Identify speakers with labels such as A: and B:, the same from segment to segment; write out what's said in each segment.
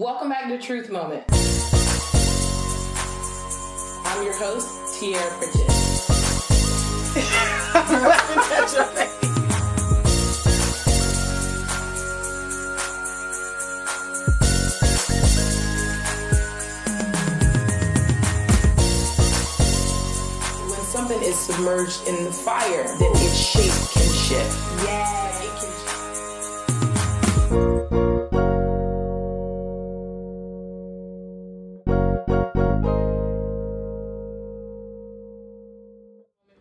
A: Welcome back to Truth Moment. I'm your host, Tiaera Morgan. I'm laughing at your face. When something is submerged in the fire, then its shape can shift. Yeah, it can shift.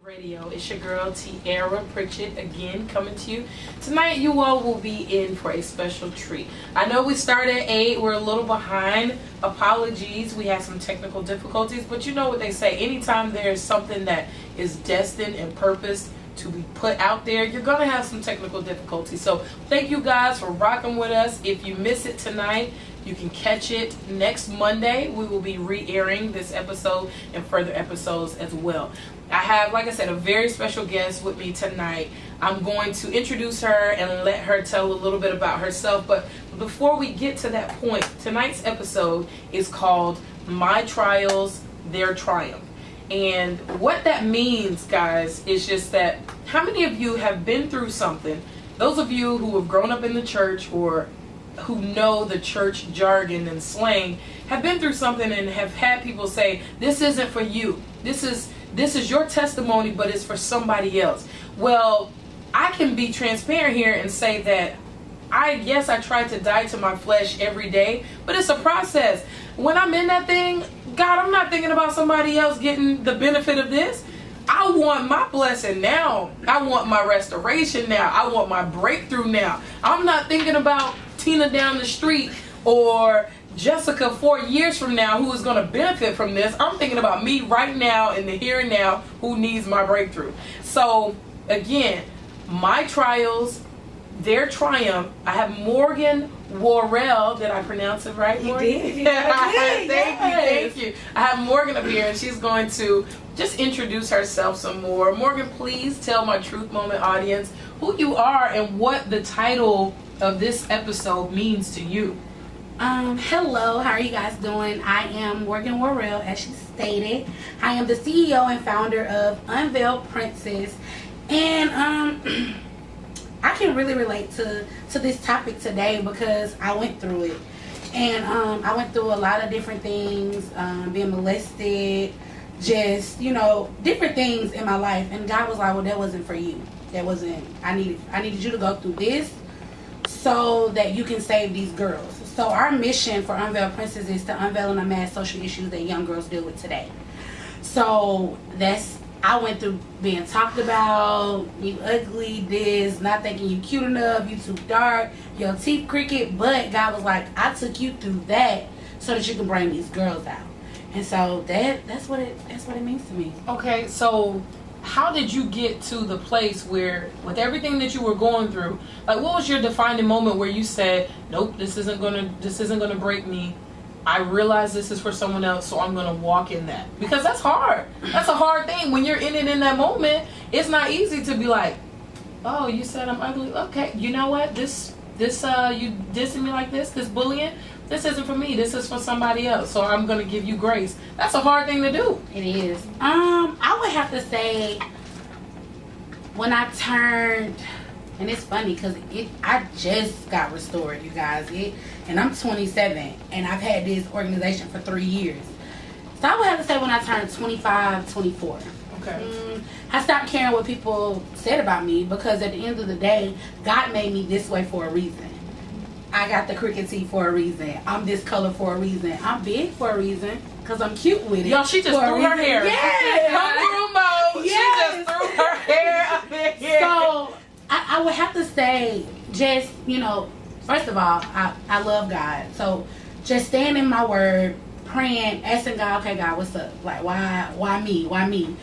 A: Radio. It's your girl Tiaera Morgan again coming to you. Tonight you all will be in for a special treat. I know we started at 8, we're a little behind. Apologies, we had some technical difficulties, but you know what they say, anytime there's something that is destined and purposed to be put out there, you're gonna have some technical difficulties. So thank you guys for rocking with us. If you miss it tonight, you can catch it next Monday. We will be re-airing this episode and further episodes as well. I have, like I said, a very special guest with me tonight. I'm going to introduce her and let her tell a little bit about herself. But before we get to that point, tonight's episode is called My Trials, Their Triumph. And what that means, guys, is just that how many of you have been through something? Those of you who have grown up in the church or who know the church jargon and slang have been through something and have had people say, this isn't for you. This is your testimony, but it's for somebody else. Well, I can be transparent here and say that I try to die to my flesh every day, but it's a process. When I'm in that thing, God, I'm not thinking about somebody else getting the benefit of this. I want my blessing now. I want my restoration now. I want my breakthrough now. I'm not thinking about Tina down the street or Jessica 4 years from now who is going to benefit from this. I'm thinking about me right now in the here and now who needs my breakthrough. So again, my trials, their triumph. I have Morgan Worrell. Did I pronounce it right, Morgan?
B: You did.
A: Thank you. I have Morgan up here and she's going to just introduce herself some more. Morgan, please tell my Truth Moment audience who you are and what the title of this episode means to you.
B: Hello, how are you guys doing? I am Morgan Worrell, as she stated. I am the CEO and founder of Unveiled Princess, and I can really relate to this topic today because I went through it, and I went through a lot of different things, being molested, just different things in my life, and God was like, well, that wasn't for you. That wasn't. I needed you to go through this so that you can save these girls. So our mission for Unveiled Princess is to unveil and unmask social issues that young girls deal with today. So I went through being talked about, you ugly, this, not thinking you cute enough, you too dark, your teeth crooked, but God was like, I took you through that so that you can bring these girls out. And so that's what it means to me.
A: Okay, so how did you get to the place where, with everything that you were going through, like what was your defining moment where you said, nope, this isn't gonna break me. I realize this is for someone else, so I'm gonna walk in that. Because that's hard. That's a hard thing. When you're in it in that moment, it's not easy to be like, oh, you said I'm ugly. Okay, you know what? This you dissing me like this bullying, this isn't for me. This is for somebody else. So I'm gonna give you grace. That's a hard thing to do.
B: It is. I would have to say when I turned, and it's funny because I just got restored, you guys. And I'm 27, and I've had this organization for 3 years. So I would have to say when I turned 25, 24.
A: Okay.
B: I stopped caring what people said about me because at the end of the day, God made me this way for a reason. I got the crooked teeth for a reason. I'm this color for a reason. I'm big for a reason because I'm cute with it.
A: Yo, she just threw her hair.
B: Yeah.
A: Come mode.
B: Yes.
A: She just threw her hair up in here.
B: So I would have to say, just, first of all, I love God. So just staying in my word, praying, asking God, okay, God, what's up? Like, why me? Why me?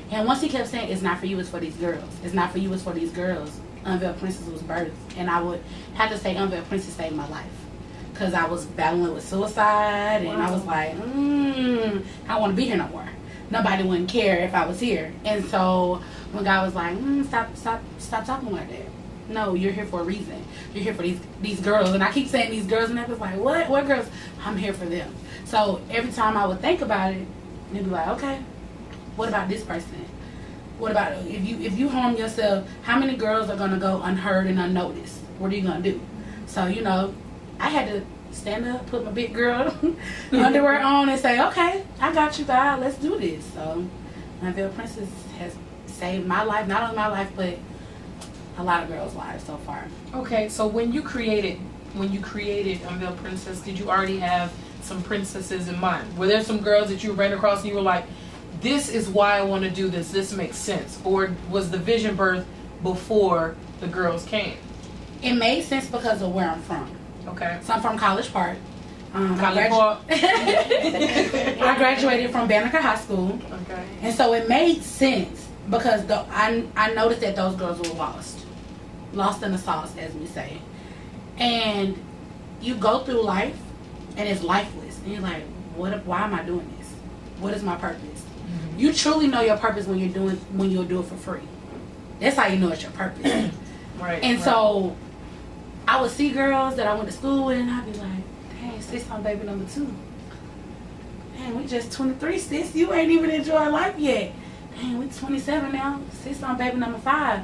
B: And once he kept saying, it's not for you, it's for these girls. It's not for you, it's for these girls. Unveiled Princess was birthed. And I would have to say Unveiled Princess saved my life. Because I was battling with suicide. And I was like, I don't want to be here no more. Nobody wouldn't care if I was here. And so when God was like, stop talking like that. No, you're here for a reason. You're here for these girls. And I keep saying these girls, and I was like, what girls? I'm here for them. So every time I would think about it, they'd be like, okay, what about this person? What about if you harm yourself, how many girls are gonna go unheard and unnoticed? What are you gonna do? So, you know, I had to stand up, put my big girl underwear on and say, okay, I got you, God, let's do this. So Unveiled Princess has saved my life, not only my life, but a lot of girls' lives so far.
A: Okay, so when you created Unveiled Princess, did you already have some princesses in mind? Were there some girls that you ran across and you were like, this is why I want to do this, this makes sense? Or was the vision birth before the girls came?
B: It made sense because of where I'm from.
A: Okay.
B: So I'm from College Park.
A: College Park.
B: I graduated from Banneker High School.
A: Okay.
B: And so it made sense because I noticed that those girls were lost in the sauce, as we say. And you go through life and it's lifeless. And you're like, why am I doing this? What is my purpose? Mm-hmm. You truly know your purpose when you'll do it for free. That's how you know it's your purpose.
A: Right.
B: And so I would see girls that I went to school with and I'd be like, dang, sis on baby number 2. Dang, we just 23, sis. You ain't even enjoying life yet. Dang, we 27 now. Sis on baby number 5.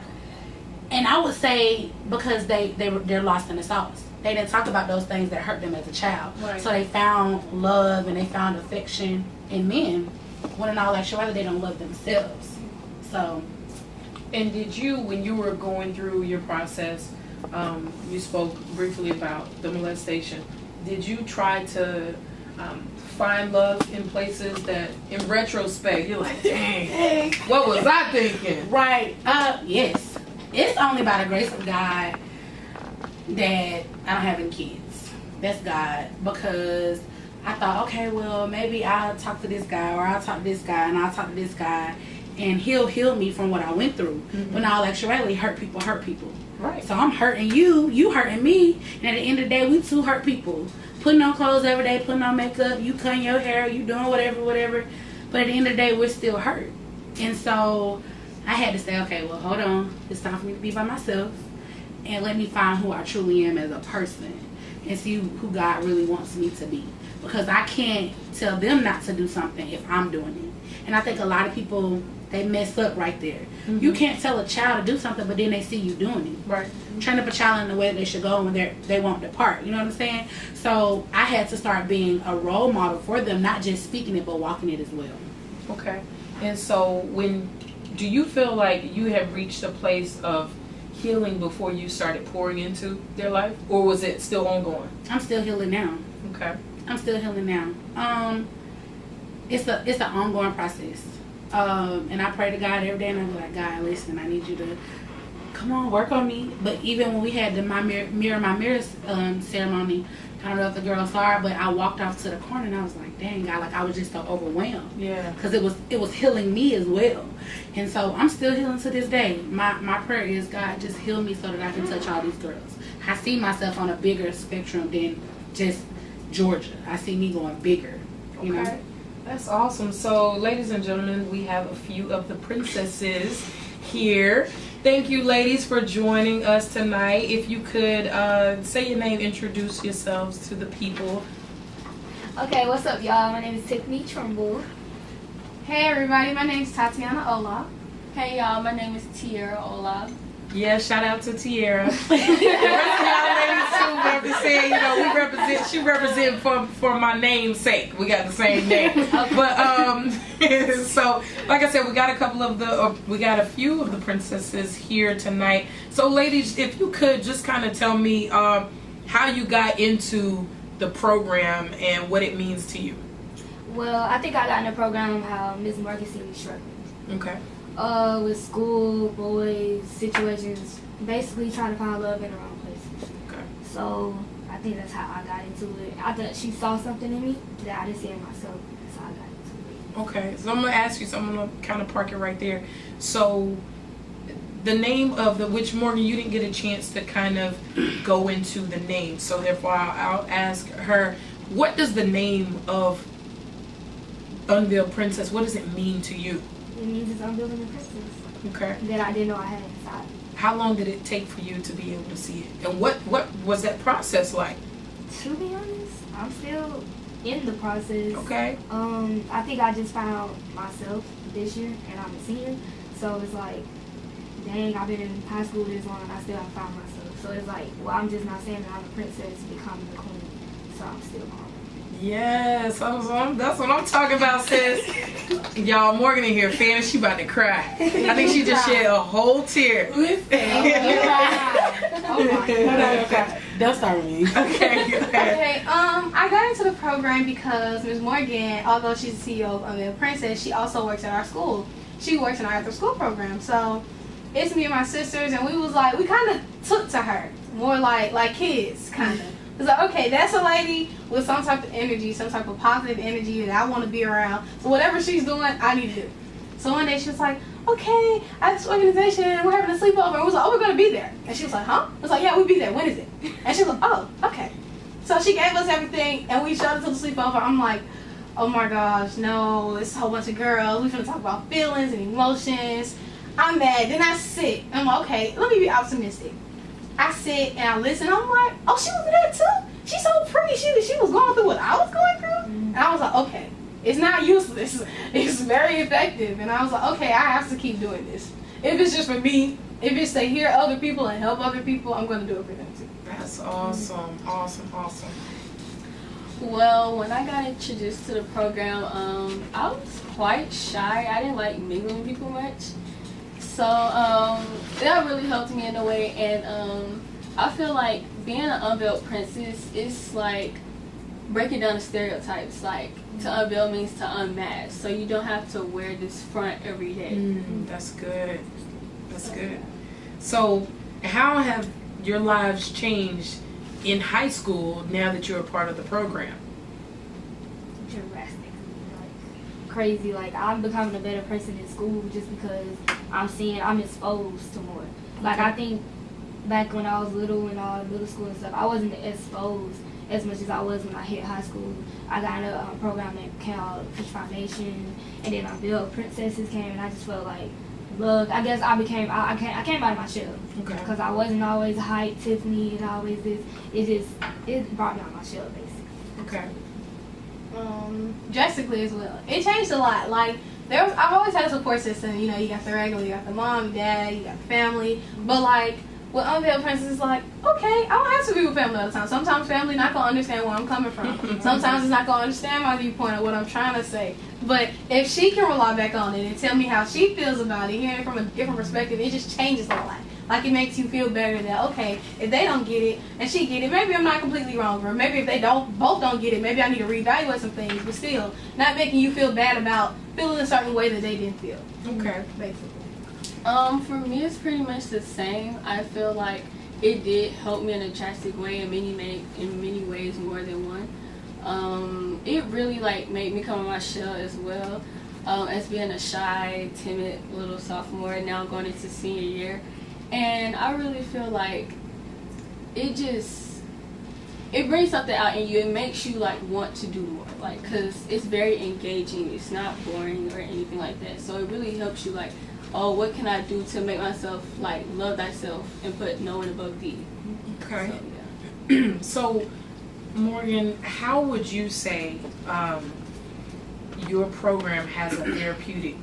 B: And I would say because they're lost in the sauce. They didn't talk about those things that hurt them as a child.
A: Right.
B: So they found love and they found affection in men, when in all actuality they don't love themselves. So.
A: And did you, when you were going through your process, you spoke briefly about the molestation. Did you try to find love in places that, in retrospect, you're like, dang, what was I thinking?
B: Right. Yes. It's only by the grace of God that I don't have any kids. That's God. Because I thought, okay, well, maybe I'll talk to this guy, or I'll talk to this guy, and I'll talk to this guy, and he'll heal me from what I went through. Mm-hmm. But in all actuality, hurt people hurt people.
A: Right.
B: So I'm hurting you hurting me, and at the end of the day, we two hurt people. Putting on clothes every day, putting on makeup, you cutting your hair, you doing whatever. But at the end of the day, we're still hurt. And so I had to say, okay, well, hold on. It's time for me to be by myself, and let me find who I truly am as a person, and see who God really wants me to be. Because I can't tell them not to do something if I'm doing it. And I think a lot of people, they mess up right there. Mm-hmm. You can't tell a child to do something, but then they see you doing it.
A: Right.
B: Train up a child in the way they should go, and they won't depart. You know what I'm saying? So I had to start being a role model for them, not just speaking it, but walking it as well.
A: Okay. And so do you feel like you have reached a place of healing before you started pouring into their life? Or was it still ongoing?
B: I'm still healing now.
A: Okay.
B: I'm still healing now. It's an ongoing process. And I pray to God every day, and I'm like, God, listen, I need you to come on, work on me. But even when we had the my mirror ceremony, I don't know if the girls saw it, but I walked off to the corner and I was like, dang, God, like I was just so overwhelmed.
A: Yeah.
B: Because it was healing me as well. And so I'm still healing to this day. My prayer is, God, just heal me so that I can touch all these girls. I see myself on a bigger spectrum than just Georgia. I see me going bigger. You know?
A: That's awesome. So, ladies and gentlemen, we have a few of the princesses here. Thank you, ladies, for joining us tonight. If you could say your name, introduce yourselves to the people.
C: Okay, what's up, y'all? My name is Tiffany Trumbull.
D: Hey, everybody. My name is Tatiana Ola.
C: Hey, y'all. My name is Tiaera Morgan.
A: Yeah, shout out to Tiaera. The rest of y'all ladies too represent, you know, she represent for my name's sake. We got the same name. But so like I said, we got a few of the princesses here tonight. So ladies, if you could just kind of tell me how you got into the program and what it means to you.
C: Well, I think I got in the program how Ms. Morgan see me struggling.
A: Okay.
C: With school, boys, situations, basically trying to find love in the wrong places.
A: Okay.
C: So I think that's how I got into it. I thought she saw something in me that I didn't see in myself. That's how I got into it.
A: Okay. So I'm gonna ask you. So I'm gonna kind of park it right there. So the name of which Morgan, you didn't get a chance to kind of go into the name. So therefore, I'll ask her, what does the name of Unveiled Princess? What does it mean to you?
C: It means it's unveiling the princess.
A: Okay.
C: That I didn't know I had inside.
A: How long did it take for you to be able to see it? And what was that process like?
C: To be honest, I'm still in the process.
A: Okay.
C: I think I just found myself this year, and I'm a senior. So it's like, dang, I've been in high school this long, and I still haven't found myself. So it's like, well, I'm just not saying that I'm a princess becoming the queen. So I'm still growing.
A: Yes, that's what I'm talking about, sis. Y'all, Morgan in here, fan, she about to cry. I think she just shed a whole tear.
B: Oh my God. Don't start with me.
A: Okay, go ahead.
D: Okay, I got into the program because Ms. Morgan, although she's the CEO of Unveiled Princess, she also works at our school. She works in our after school program. So it's me and my sisters, and we kind of took to her more like kids, kind of. It's like, okay, that's a lady with some type of energy, some type of positive energy that I want to be around. So whatever she's doing, I need to do. So one day she was like, okay, I have this organization and we're having a sleepover. And we was like, oh, we're going to be there. And she was like, huh? I was like, yeah, we'll be there. When is it? And she was like, oh, okay. So she gave us everything and we showed up to the sleepover. I'm like, oh my gosh, no, it's a whole bunch of girls. We're going to talk about feelings and emotions. I'm mad. Then I sit. I'm like, okay, let me be optimistic. I sit and I listen. I'm like, oh, she was there too? She's so pretty. She was going through what I was going through? And I was like, okay, it's not useless. It's very effective. And I was like, okay, I have to keep doing this. If it's just for me, if it's to hear other people and help other people, I'm going to do it for them too.
A: That's awesome. Awesome.
E: Well, when I got introduced to the program, I was quite shy. I didn't like mingling with people much. So that really helped me in a way, and I feel like being an unveiled princess is like breaking down the stereotypes. Like to unveil means to unmask, so you don't have to wear this front every day.
A: That's good. That's good. So, how have your lives changed in high school now that you're a part of the program?
C: Drastically, like crazy. Like I'm becoming a better person in school just because I'm exposed to more. Like I think back when I was little and all middle school and stuff, I wasn't exposed as much as I was when I hit high school. I got in a program that called Fish Foundation, and then Unveiled Princesses came, and I just felt like, look, I guess I came out of my shell.
A: Okay.
C: Because I wasn't always hype, Tiffany, and always this. It brought me out of my shell, basically.
A: Okay.
D: Drastically as well. It changed a lot. Like I've always had a support system. You know, you got the regular, you got the mom, your dad, you got the family. But like with Unveiled Princess, it's like, okay, I don't have to be with family all the time. Sometimes family not gonna understand where I'm coming from. Sometimes it's not gonna understand my viewpoint or what I'm trying to say. But if she can rely back on it and tell me how she feels about it, hearing it from a different perspective, it just changes a lot. Like it makes you feel better that, okay, if they don't get it and she get it, maybe I'm not completely wrong. Or maybe if they both don't get it, maybe I need to reevaluate some things. But still, not making you feel bad about feeling a certain way that they didn't feel.
A: Okay.
D: Basically.
E: For me, it's pretty much the same. I feel like it did help me in a drastic way in many ways, more than one. It really like made me come on my shell as well. As being a shy, timid little sophomore, now going into senior year. And I really feel like it brings something out in you. It makes you like want to do more, like, cause it's very engaging. It's not boring or anything like that. So it really helps you like, oh, what can I do to make myself like love thyself and put no one above thee.
A: Okay.
E: So, yeah.
A: So, Morgan, how would you say your program has a therapeutic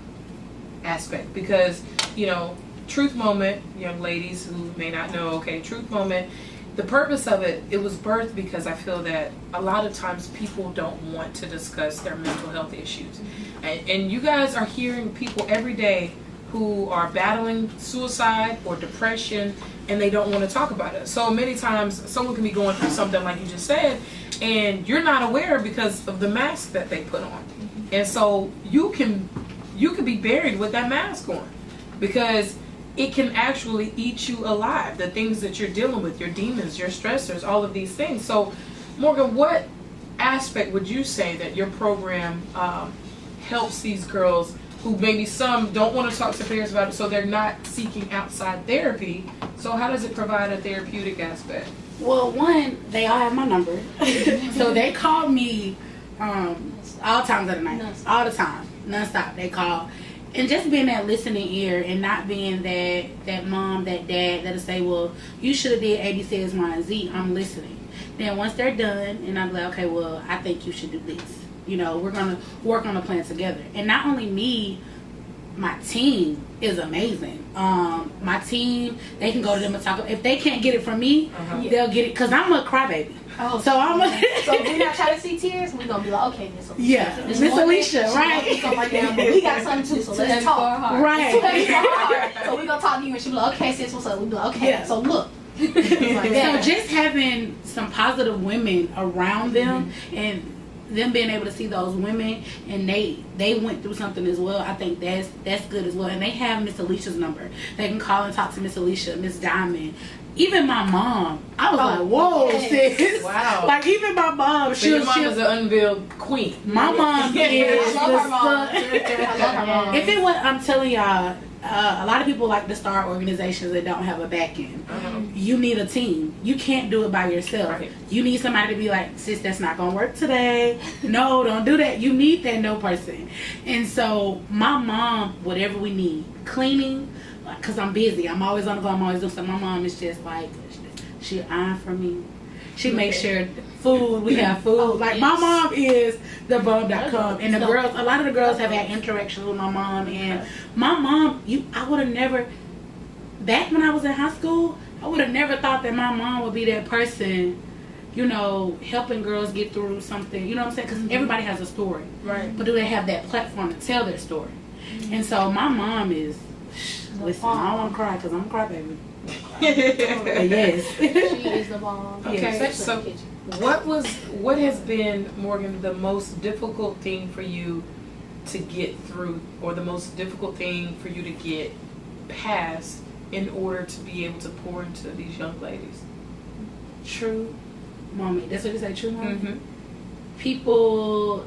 A: aspect? Because, you know, Truth Moment, young ladies who may not know, okay, Truth Moment, the purpose of it was birthed because I feel that a lot of times people don't want to discuss their mental health issues. And you guys are hearing people every day who are battling suicide or depression, and they don't want to talk about it. So many times someone can be going through something like you just said, and you're not aware because of the mask that they put on. And so you can be buried with that mask on, because it can actually eat you alive. The things that you're dealing with, your demons, your stressors, all of these things. So, Morgan, what aspect would you say that your program helps these girls who maybe some don't want to talk to parents about it, so they're not seeking outside therapy? So how does it provide a therapeutic aspect?
B: Well, one, they all have my number. So they call me all times of the night. All the time. Non-stop. They call. And just being that listening ear and not being that mom, that dad that'll say, well, you should have did A, B, C, S, Y, and Z. I'm listening. Then once they're done, and I'm like, okay, well, I think you should do this. You know, we're gonna work on a plan together. And not only me, my team is amazing. My team, they can go to them and talk. If they can't get it from me, they'll get it because I'm a crybaby.
D: Oh,
B: so I'm a
D: so if we're not trying to see tears, we're gonna be like, okay, Miss Alicia.
B: Yeah, Miss Alicia, right?
D: Like that, but we got something too, so let's talk.
B: Right.
D: So we're gonna talk to you, and she'll be like, okay, sis, what's up? We'll be like, okay, so look. Like
B: so just having some positive women around them and them being able to see those women and they went through something as well, I think that's good as well. And they have Miss Alicia's number. They can call and talk to Miss Alicia, Miss Diamond. Even my mom, I was like, whoa, sis.
A: Wow.
B: Like, even my mom.
A: So your mom is an unveiled queen.
B: My mom is.
D: I love her mom. I love her mom.
B: If it was, I'm telling y'all, a lot of people like to start organizations that don't have a back end. You need a team. You can't do it by yourself.
A: Right.
B: You need somebody to be like, sis, that's not going to work today. No, don't do that. You need that no person. And so my mom, whatever we need, cleaning, because I'm busy. I'm always on the go. I'm always doing something. My mom is just like, she iron for me. She makes sure food, we have food. Like, my mom is the bomb.com. And the girls, a lot of the girls have had interactions with my mom. And my mom, I would have never, back when I was in high school, I would have never thought that my mom would be that person, you know, helping girls get through something. You know what I'm saying? Because everybody has a story.
A: Right.
B: But do they have that platform to tell their story? And so my mom is, listen, I don't want to cry because I'm a crybaby. But yes.
D: She is the bomb.
A: Okay,
B: Yes.
A: so what has been, Morgan, the most difficult thing for you to get through, or the most difficult thing for you to get past in order to be able to pour into these young ladies?
B: True moment. That's what you say, true moment?
A: Mm-hmm.
B: People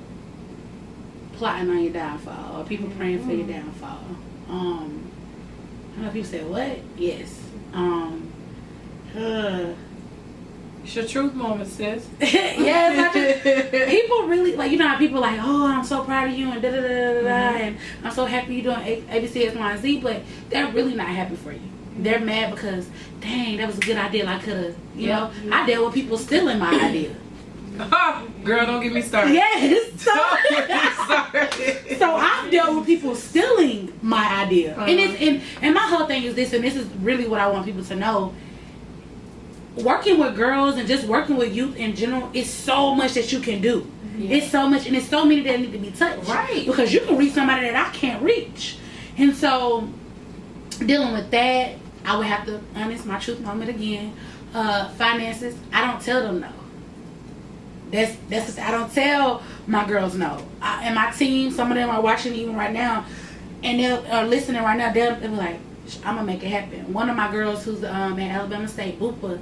B: plotting on your downfall, or people praying for your downfall. I know people say, what? Yes.
A: It's your truth moment, sis.
B: Yes, people really, like, you know how people like, oh, I'm so proud of you and da-da-da-da-da, and I'm so happy you're doing A, B, C, X, Y, and Z, but they're really not happy for you. They're mad because, dang, that was a good idea. I could have, you know, I dealt with people stealing my idea.
A: Girl, don't get me started.
B: Yes.
A: Don't get me started.
B: So I've dealt with people stealing my idea. And my whole thing is this, and this is really what I want people to know. Working with girls and just working with youth in general is so much that you can do. Yeah. It's so much, and it's so many that need to be touched.
A: Right.
B: Because you can reach somebody that I can't reach. And so, dealing with that, I would have to, honest, my truth moment again. Finances, I don't tell them no. That's I don't tell my girls no. And my team, some of them are watching even right now, and they're listening right now. They'll be like, I'm gonna make it happen. One of my girls who's in Alabama State, Boopa,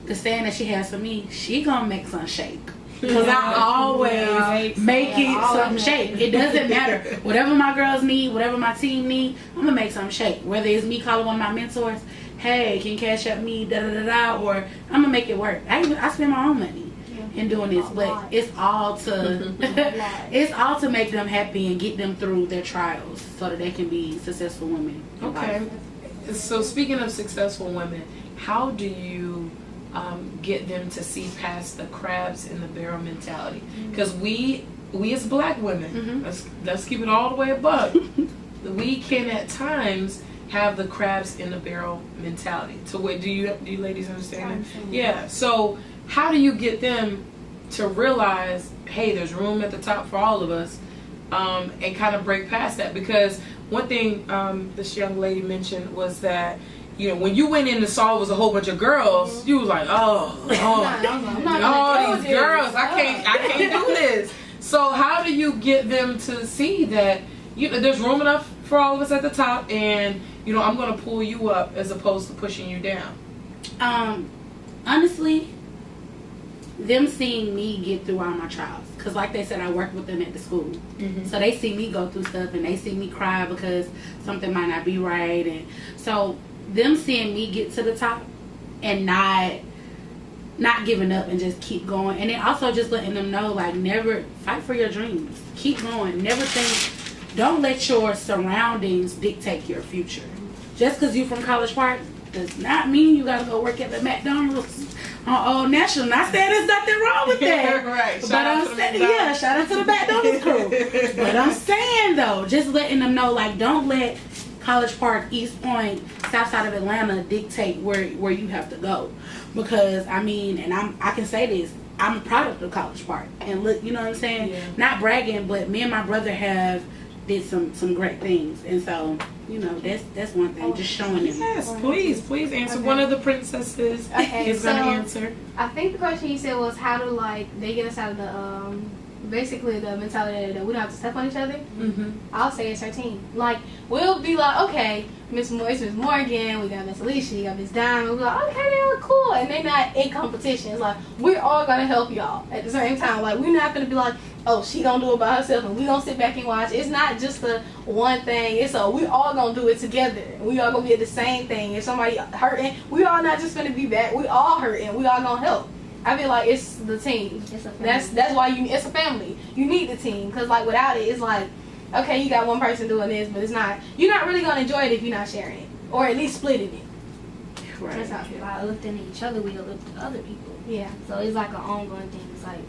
B: the stand that she has for me, she gonna make some shake. Because I always make it something shake. It doesn't matter. Whatever my girls need, whatever my team need, I'm gonna make something shake. Whether it's me calling one of my mentors, hey, can you cash up me, da da da da, or I'm gonna make it work. I spend my own money in doing this, but it's all to it's all to make them happy and get them through their trials so that they can be successful women.
A: Okay. So speaking of successful women, how do you get them to see past the crabs in the barrel mentality? Because we as black women, let's keep it all the way above. We can at times have the crabs in the barrel mentality. So what do you ladies understand that? Yeah. So how do you get them to realize, hey, there's room at the top for all of us, and kind of break past that? Because one thing this young lady mentioned was that, you know, when you went in and saw it was a whole bunch of girls, you was like, oh, all these girls, I can't do this. So how do you get them to see that, you know, there's room enough for all of us at the top, and, you know, I'm going to pull you up as opposed to pushing you down?
B: Honestly, them seeing me get through all my trials, because like they said, I work with them at the school, so they see me go through stuff and they see me cry because something might not be right, and so them seeing me get to the top and not giving up and just keep going, and then also just letting them know, like, never fight for your dreams, keep going, never think, don't let your surroundings dictate your future. Just because you're from College Park does not mean you gotta go work at the McDonald's on Old National. Not saying there's nothing wrong with that.
A: Right.
B: But I'm saying, yeah, shout out to the McDonald's crew. But I'm saying though, just letting them know, like, don't let College Park, East Point, South Side of Atlanta dictate where you have to go. Because I mean, and I can say this, I'm a product of College Park. And look, you know what I'm saying?
A: Yeah.
B: Not bragging, but me and my brother have did some great things. And so, you know, that's one thing, just showing them.
A: Yes, please answer.
D: Okay.
A: One of the princesses is
D: so
A: gonna answer.
D: I think the question you said was how do like they get us out of the basically the mentality that we don't have to step on each other.
A: Mm-hmm.
D: I'll say it's our team. Like we'll be like, okay, Miss Morgan, we got Miss Alicia, we got Miss Diamond. We'll be like, okay, they look cool, and they're not in competition. It's like we're all gonna help y'all at the same time. Like we're not gonna be like, oh, she gonna do it by herself, and we gonna sit back and watch. It's not just the one thing. It's we all gonna do it together. We all gonna be at the same thing. If somebody hurting, we all not just gonna be back. We all hurting. We all gonna help. I feel like it's the team.
C: It's a family.
D: That's why it's a family. You need the team because like without it, it's like okay, you got one person doing this, but it's not. You're not really gonna enjoy it if you're not sharing it or at least splitting it.
B: Right.
C: That's how I feel. By lifting each other, we lift other people.
D: Yeah.
C: So it's like an ongoing thing. It's like,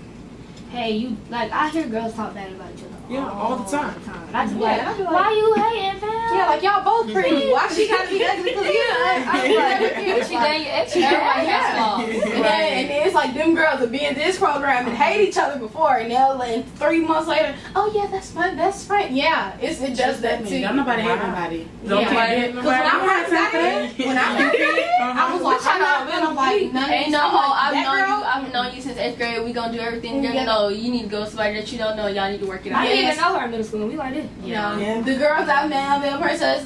C: hey, you like I hear girls talk bad about each other.
A: Yeah, all the time.
C: And I just be
D: Yeah,
C: like,
D: and I be like,
C: why you hating, fam?
D: Yeah, like y'all both pretty. Why she gotta be ugly? Cause
C: I be like, what you done? You extra. Everybody
D: Yeah.
C: has flaws.
D: and then it's like them girls will be in this program and hate each other before, and they'll and 3 months later, oh yeah, that's my best friend. Yeah, it does that too.
B: Don't nobody hate nobody.
A: Don't
D: Yeah.
A: nobody hate
D: Because when I
A: nobody.
D: first got it, I was like, I'm not gonna like none of
E: Ain't
D: these.
E: no,
D: I'm like,
E: I've
D: that
E: known
D: girl,
E: you. I've known you since 8th grade. We gonna do everything together.
D: Yeah.
E: No, you need to go with somebody that you don't know. Y'all need to work it
C: I
E: out.
C: didn't
D: Yes.
C: even know her in middle school. We like this.
D: You know,
B: Yeah.
D: the girls I've known, the princess,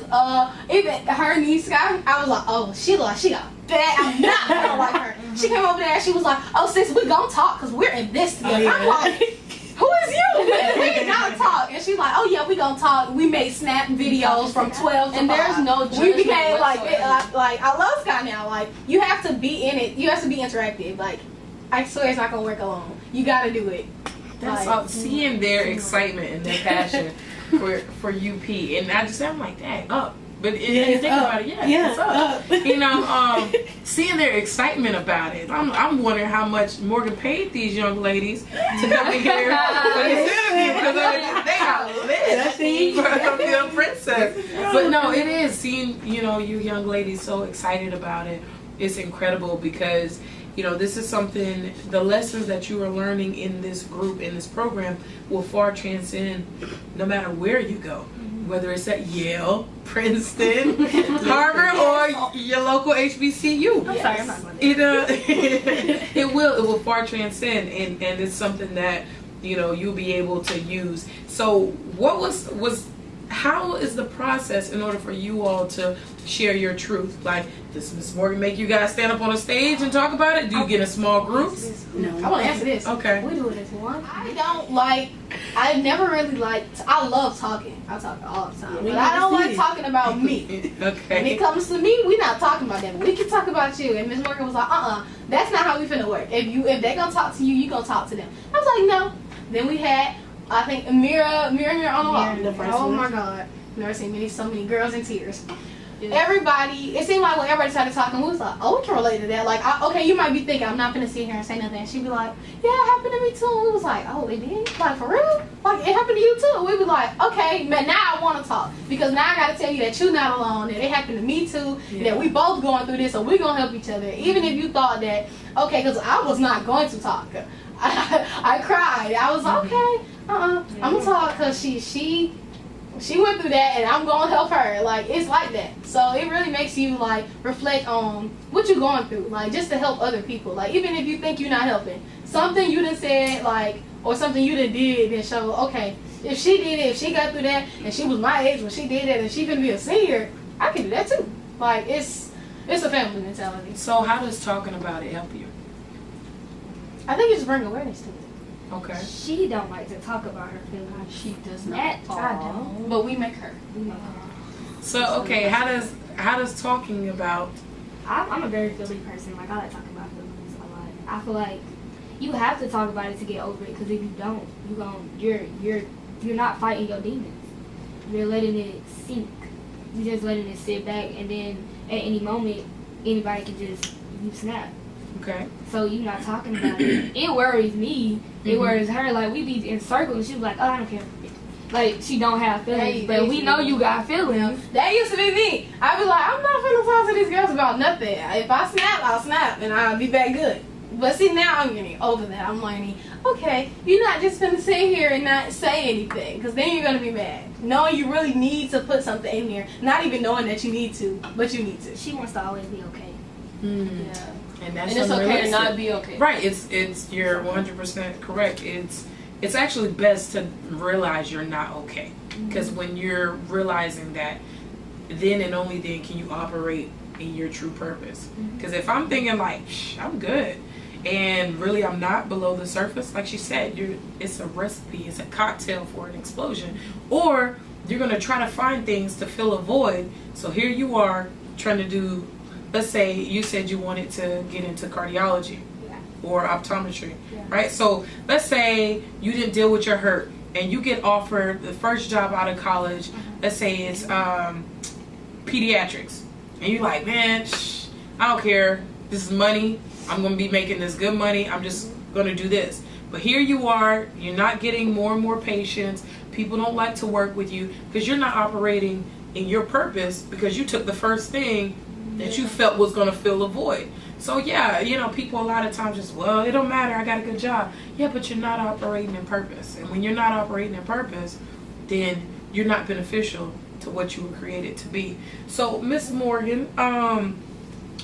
D: even her niece, I was like, oh, she got bad. I'm not gonna like her. She came over there and she was like, oh, sis, we gonna talk because we're in this together.
B: yeah.
D: I'm like, who is you? We gotta talk. And she's like, oh yeah, we gonna talk. We made snap videos from 12 to
E: And
D: 5.
E: there's no
D: We
E: judgment
D: became
E: whatsoever.
D: like I love Scott now. Like you have to be in it. You have to be interactive. Like I swear it's not gonna work alone. You gotta do it.
A: That's
D: Like,
A: all, seeing their excitement and their passion for UP, and I'm like, dang, up. But if you think about it, it's up. You know, seeing their excitement about it, I'm wondering how much Morgan paid these young ladies to come in here for this interview because they are lit for the princess. But no, it is seeing you young ladies so excited about it. It's incredible because this is something. The lessons that you are learning in this group in this program will far transcend no matter where you go. Whether it's at Yale, Princeton, Harvard, or your local HBCU.
C: I'm sorry, I'm not going there.
A: It will far transcend, and it's something that you'll be able to use. So, what was how is the process in order for you all to share your truth? Like, does Ms. Morgan make you guys stand up on a stage and talk about it? Do you get in small groups?
B: No.
D: I want to answer this.
A: Okay.
C: We do it as one.
D: I never really liked. I love talking. I talk all the time,
B: We
D: but I don't
B: need to
D: like
B: see
D: talking about me. When it
A: Okay.
D: comes to me, we not talking about that. But we can talk about you. And Miss Morgan was like, that's not how we finna work. If they gonna talk to you, you gonna talk to them. I was like, no. Then we had, I think, Mirror on the wall.
B: the first
D: Oh
B: one.
D: my God, never seen so many girls in tears. Everybody, it seemed like when everybody started talking, we was like, oh, we can relate to that. Like, okay, you might be thinking, I'm not gonna sit here and say nothing. And she'd be like, yeah, it happened to me too. And we was like, oh, it did? Like, for real? Like, it happened to you too? We was like, okay, man, now I want to talk. Because now I gotta tell you that you're not alone, that it happened to me too, that we both going through this, so we gonna help each other. Even if you thought that, okay, because I was not going to talk. I cried. I was like, okay, I'm gonna talk because she went through that and I'm gonna help her. Like, it's like that. So it really makes you like reflect on what you're going through, like just to help other people. Like, even if you think you're not helping, something you done said, like, or something you done did and show, okay, if she did it, if she got through that and she was my age when she did that and she gonna be a senior, I can do that too. Like, it's a family mentality.
A: So, how does talking about it help you?
D: I think you just bring awareness to it.
A: Okay.
C: She don't like to talk about her feelings.
E: She does not.
C: At
D: I
C: all.
D: don't.
E: But we make her.
C: We make her.
A: So, okay, how does talking about
C: I'm a very feely person. Like, I like talking about feelings a lot. I feel like you have to talk about it to get over it. Because if you don't, you're not fighting your demons. You're letting it sink. You're just letting it sit back, and then at any moment, anybody can just snap.
A: Okay.
C: So you not talking about it. It worries me. It worries her. Like, we be in circles and she be like, oh, I don't care. Like, she don't have feelings. But we know you got feelings.
D: That used to be me. I'd be like, I'm not finna talk to these girls about nothing. If I snap, I'll snap and I'll be back good. But see, now I'm getting over that. I'm learning, okay, you're not just finna sit here and not say anything, because then you're gonna be mad. Knowing you really need to put something in here, not even knowing that you need to, but you need to.
C: She wants to always be okay.
E: Yeah.
A: And that's
E: it's okay to
A: unrealistic.
E: not be okay.
A: Right. It's you're 100% correct. It's actually best to realize you're not okay, because when you're realizing that, then and only then can you operate in your true purpose. Because if I'm thinking like, I'm good, and really I'm not below the surface, like she said, it's a recipe, it's a cocktail for an explosion. Or you're gonna try to find things to fill a void. So here you are trying to do, let's say you said you wanted to get into cardiology or optometry, right? So let's say you didn't deal with your hurt and you get offered the first job out of college, let's say it's pediatrics, and you're like, man, I don't care, this is money, I'm going to be making this good money, I'm just going to do this. But here you are, you're not getting more and more patients, people don't like to work with you because you're not operating in your purpose, because you took the first thing that you felt was going to fill a void. So yeah, people a lot of times just, well, it don't matter, I got a good job. Yeah, but you're not operating in purpose. And when you're not operating in purpose, then you're not beneficial to what you were created to be. So Miss Morgan,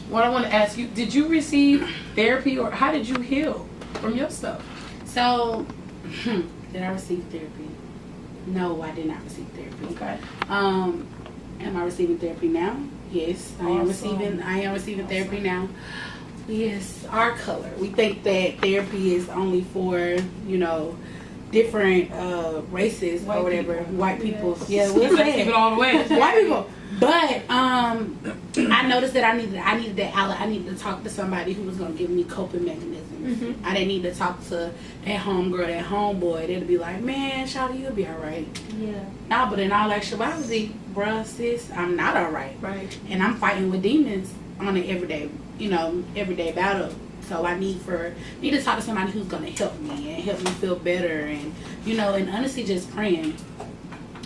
A: what I want to ask you, did you receive therapy, or how did you heal from your stuff?
B: So, did I receive therapy? No, I did not receive therapy.
A: Okay.
B: Am I receiving therapy now? Yes, I am receiving therapy now. Yes, our color. We think that therapy is only for, different races or whatever. White people. Yeah, we'll
A: Let's keep it all the way.
B: White people. But I noticed that I needed that outlet. I needed to talk to somebody who was going to give me coping mechanisms. I didn't need to talk to that homegirl, that homeboy. They'd be like, man, shawty, you'll be all right.
C: Yeah.
B: Nah, but in all actuality, bruh, sis, I'm not all right.
A: Right.
B: And I'm fighting with demons on an everyday battle. So I need to talk to somebody who's going to help me and help me feel better, and and honestly just praying.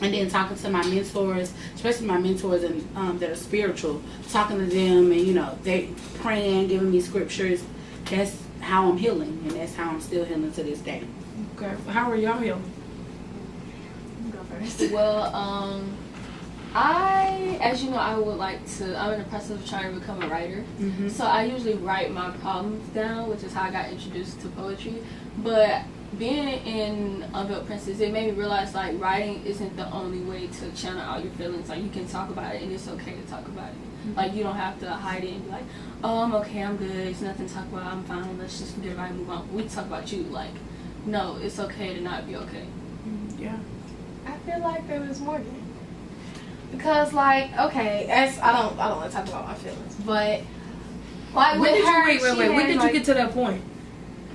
B: And then talking to my mentors, especially my mentors and that are spiritual, talking to them, and they praying, giving me scriptures. That's how I'm healing, and that's how I'm still healing to this day.
A: Okay. How are y'all healing?
C: Go first.
E: Well, as you know, I'm in the process of trying to become a writer. So I usually write my problems down, which is how I got introduced to poetry. But being in Unveiled Princess, it made me realize, like, writing isn't the only way to channel out your feelings. Like, you can talk about it, and it's okay to talk about it. Like, you don't have to hide it and be like, oh, I'm okay, I'm good, it's nothing to talk about, I'm fine, let's just forget about it and move on. We talk about you. Like, no, it's okay to not be okay.
A: Yeah.
D: I feel like there was Morgan. Because, like, okay, I don't want to talk about my feelings, but, like,
A: When
D: with
A: did
D: her,
A: when did you get to that point?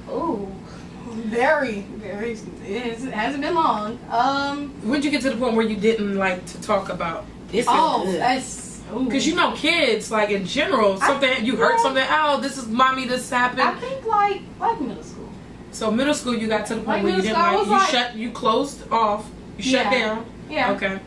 D: Oh, very, very, it hasn't been long.
A: When did you get to the point where you didn't like to talk about this?
D: That's,
A: because kids, like, in general, something you heard something. Oh, this is mommy. This happened.
D: I think like middle school.
A: So middle school, you got to the point
D: Like
A: where you
D: middle
A: didn't
D: school,
A: you closed off. You shut down.
D: Yeah.
A: Okay.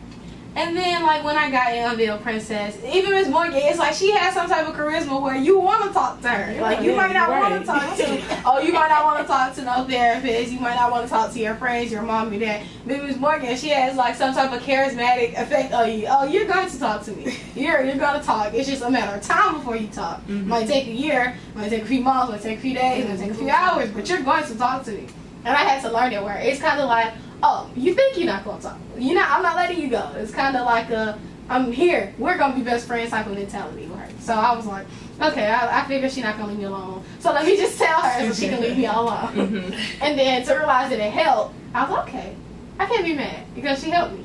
D: And then, like, when I got in Unveiled Princess, even Miss Morgan, it's like she has some type of charisma where you want to talk to her. Like, you might not want to talk to, you might not want to talk to no therapist. You might not want to talk to your friends, your mom, your dad. But Miss Morgan, she has, like, some type of charismatic effect on you. Oh, you're going to talk to me. You're going to talk. It's just a matter of time before you talk. Might take a year, might take a few months, might take a few days, might take a few hours, but you're going to talk to me. And I had to learn it where it's kind of like, oh, you think you're not going to talk. I'm not letting you go. It's kind of like I'm here. We're going to be best friends type of mentality with her. So I was like, okay, I figure she's not going to leave me alone. So let me just tell her so she can leave me alone. And then to realize that it helped, I was like, okay, I can't be mad because she helped me.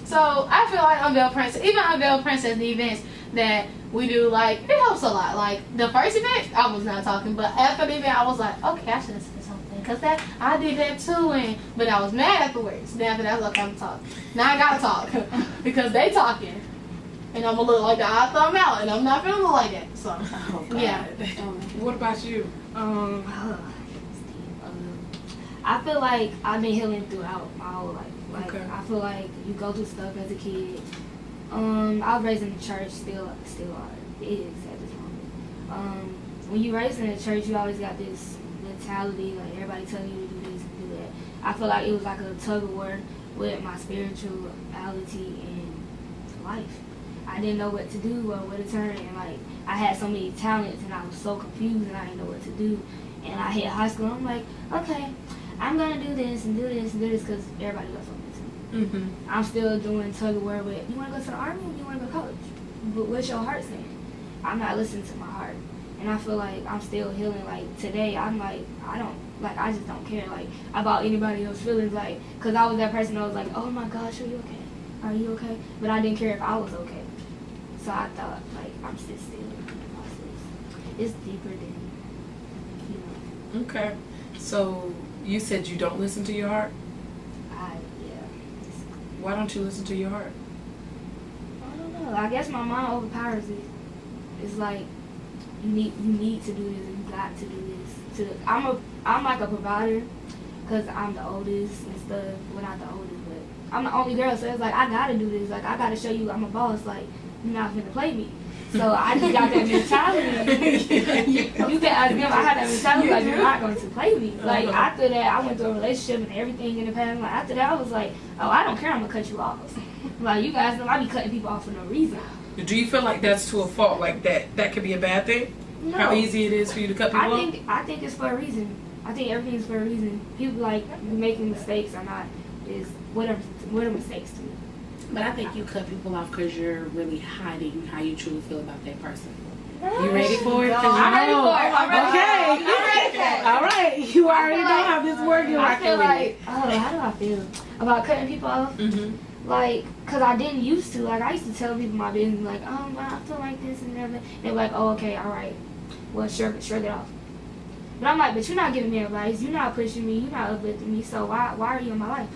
D: So I feel like Unveiled Princess, even Unveiled Princess, the events that we do, like, it helps a lot. Like, the first event, I was not talking. But after the event, I was like, okay, I should have said something. Because I did that too, but I was mad afterwards. Then after that, I was like, I'm talking. Now I gotta talk because they talking. and I'm gonna look like the I thumb out, and I'm not gonna look like that. So, yeah.
A: What about you?
C: I feel like I've been healing throughout my whole life. Like
A: Okay.
C: I feel like you go through stuff as a kid. I was raised in the church, still are. It is at this moment. When you raised in the church, you always got this mentality, like everybody telling you to do this and do that. I feel like it was like a tug of war with my spirituality and life. I didn't know what to do or where to turn, and like I had so many talents, and I was so confused, and I didn't know what to do. And I hit high school, I'm like, okay, I'm gonna do this and do this and do this because everybody does something to me. I'm still doing tug of war with, you wanna go to the army or you wanna go to college? But what's your heart saying? I'm not listening to my heart. And I feel like I'm still healing. Like today, I'm like, I just don't care like about anybody else's feelings. Like, cause I was that person that was like, oh my gosh, are you okay? Are you okay? But I didn't care if I was okay. So I thought, like, I'm just still in the process. It's deeper than, you know.
A: Okay. So you said you don't listen to your heart. Why don't you listen to your heart?
C: I don't know. I guess my mind overpowers it. It's like you need to do this. You got to do this. I'm like a provider because I'm the oldest and stuff. Well, not the oldest, but I'm the only girl. So it's like I gotta do this. Like I gotta show you I'm a boss. Like you're not gonna play me. So I just got that mentality. You can ask them. I had that mentality like you're not going to play me. Like after that, I went through a relationship and everything in the past. Like after that, I was like, oh, I don't care. I'm gonna cut you off. Like you guys know, I be cutting people off for no reason.
A: Do you feel like that's to a fault? Like that could be a bad thing?
C: No.
A: How easy it is for you to cut people off?
C: I think it's for a reason. I think everything's for a reason. People like making mistakes or not is what are mistakes to me.
B: But I think you cut people off because you're really hiding how you truly feel about that person. You ready for it?
C: I'm ready for it. I'm ready
B: Okay.
C: for it. I'm ready for it.
B: All right. You already know how this works. You're
C: I feel
B: rocking with
C: like,
B: it.
C: how do I feel about cutting people off? Like, cause I didn't used to. Like, I used to tell people my business, like, well, I feel like this and that. They're like, oh, okay, all right. Well, shrug it off. But I'm like, but you're not giving me advice. You're not pushing me. You're not uplifting me. So why are you in my life?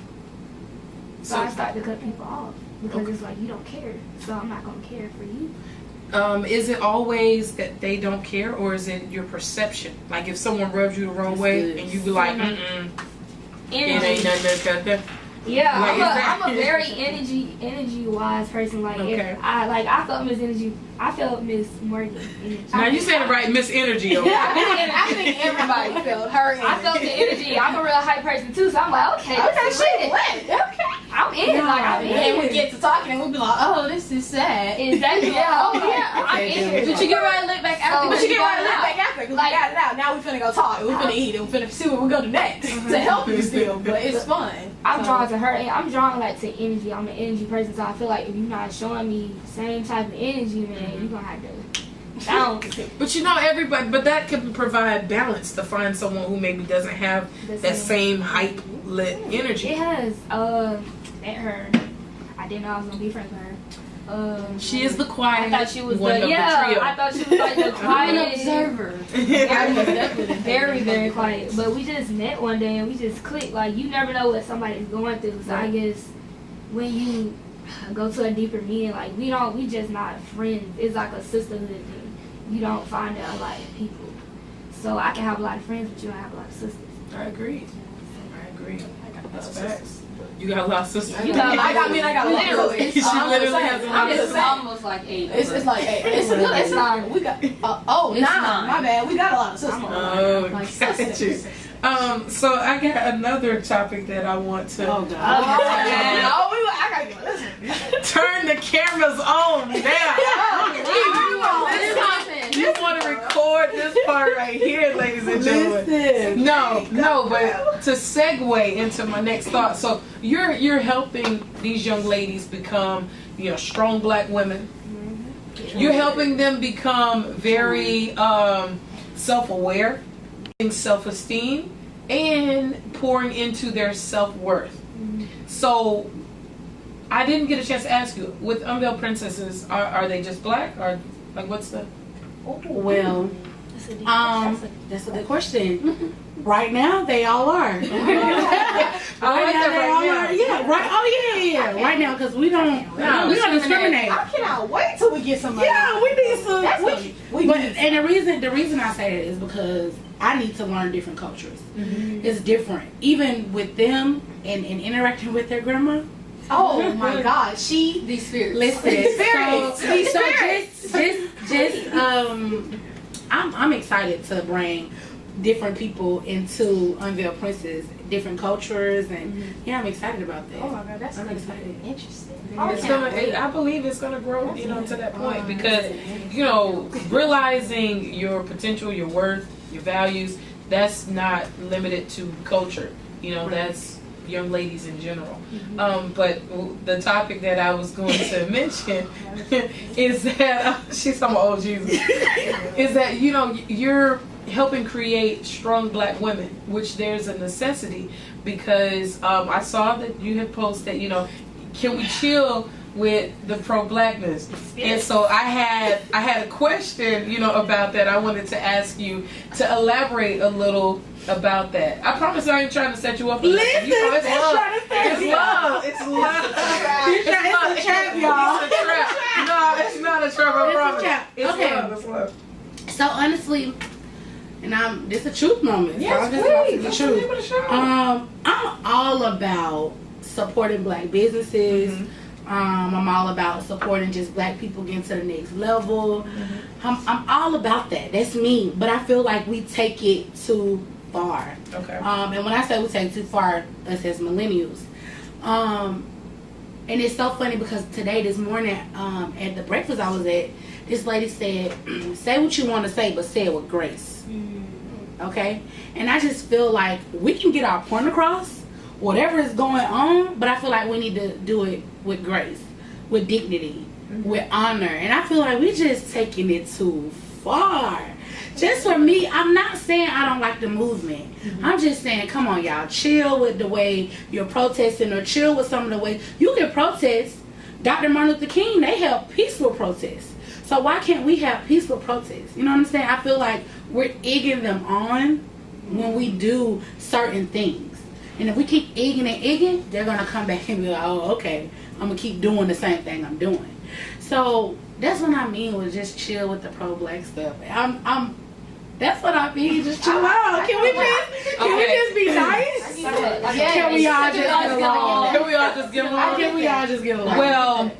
C: So I started to cut people off because it's like you don't care. So I'm not gonna care for you.
A: Is it always that they don't care, or is it your perception? Like if someone rubs you the wrong way and you be like, it ain't nothing to cut them.
C: Yeah,
A: Like,
C: I'm a very energy wise person. Like if I felt Miss Energy. I felt Miss Morgan energy.
A: Now you said it right, Miss Energy. Okay?
D: I think everybody felt her energy.
C: I felt the energy. I'm a real hype person too, so I'm like, okay,
D: shit.
C: Okay. I'm in. Like I'm in.
D: And we get to talking and we be like, oh, this is sad.
C: Exactly.
D: Yeah.
C: I'm in here.
D: But you get right to look back after.
C: But you get right to
D: look back after because we got it out. Now we finna go talk. We finna eat. And we finna see where we go to next to help you still. But it's fun.
C: I'm drawn to her. And I'm drawn like to energy. I'm an energy person, so I feel like if you're not showing me the same type of energy, man, you're gonna have to balance it.
A: But you know, but that can provide balance to find someone who maybe doesn't have that same hype lit energy.
C: It has. Met her. I didn't know I was gonna be friends with her.
A: She is the quiet.
C: I thought she was
A: one of the trio.
C: I thought she was like the quiet
D: observer.
C: Very, very quiet. But we just met one day and we just clicked. Like you never know what somebody's going through. So I guess when you go to a deeper meaning, like we just not friends. It's like a sisterhood thing. You don't find a lot of people. So I can have a lot of friends, but you don't have a lot of sisters.
A: I agree. That's facts. You got a lot of sisters.
D: I got a lot of sisters.
A: She literally has a lot of
E: It's
A: sisters.
E: almost like 8.
D: It's like 8. It's 9. We got, 9. My bad. We got a lot of sisters.
A: Oh,
D: Like
A: got you. So I got another topic that I want to
D: I gotta go. Listen.
A: turn the cameras on now. You want to record this part right here, ladies and gentlemen. No, but to segue into my next thought. So you're helping these young ladies become, strong black women. You're helping them become very self-aware, self-esteem, and pouring into their self-worth. So I didn't get a chance to ask you, with Unveiled Princesses, are they just black, or like what's the?
B: Well, that's a good question. Right now, they all are. Right now, they all are. Yeah, now, right? Oh yeah. Right now, because we don't discriminate.
F: I cannot wait till we get somebody.
B: Yeah, we need some.
F: And
B: the reason I say that is because I need to learn different cultures. Mm-hmm. It's different, even with them and interacting with their grandma.
D: Oh my God,
E: These spirits.
B: I'm excited to bring different people into Unveiled Princess, different cultures, and I'm excited about that.
F: oh my God,
B: I'm excited.
F: interesting.
A: I believe it's gonna grow, to that point, because realizing your potential, your worth, your values, that's not limited to culture. That's young ladies in general. But the topic that I was going to mention is that she's talking about Jesus. Is that you're helping create strong Black women, which there's a necessity, because I saw that you had posted, can we chill with the pro-Blackness? And so I had a question, about that. I wanted to ask you to elaborate a little about that. I promise I ain't trying to set you up.
B: Listen,
A: it's love. It's love. It's
B: a trap, y'all.
A: It's a trap. No, it's not a trap. I promise.
B: It's a trap.
A: It's
B: Okay.
A: love. It's love.
B: So honestly, and this is a truth moment.
A: Yes,
B: so I'm just about to
A: please.
B: be
A: That's
B: true.
A: the name of the show.
B: I'm all about supporting Black businesses. I'm all about supporting just Black people getting to the next level. I'm all about that. That's me. But I feel like we take it too far.
A: Okay.
B: And when I say we take it too far, us as millennials. And it's so funny because this morning, at the breakfast I was at, this lady said, say what you want to say, but say it with grace. Okay? And I just feel like we can get our point across, whatever is going on, but I feel like we need to do it with grace, with dignity, with honor. And I feel like we're just taking it too far. Just for me, I'm not saying I don't like the movement. I'm just saying, come on, y'all, chill with the way you're protesting, or chill with some of the ways you can protest. Dr. Martin Luther King, they held peaceful protests. So why can't we have peaceful protests? You know what I'm saying? I feel like we're egging them on when we do certain things. And if we keep egging, they're going to come back and be like, oh, okay, I'm going to keep doing the same thing I'm doing. So that's what I mean with just chill with the pro-Black stuff. That's what I mean, just chill out. Can we just be nice? Can we all just get along?
A: Can we all just get along?
B: Can we all just get along?
A: Well,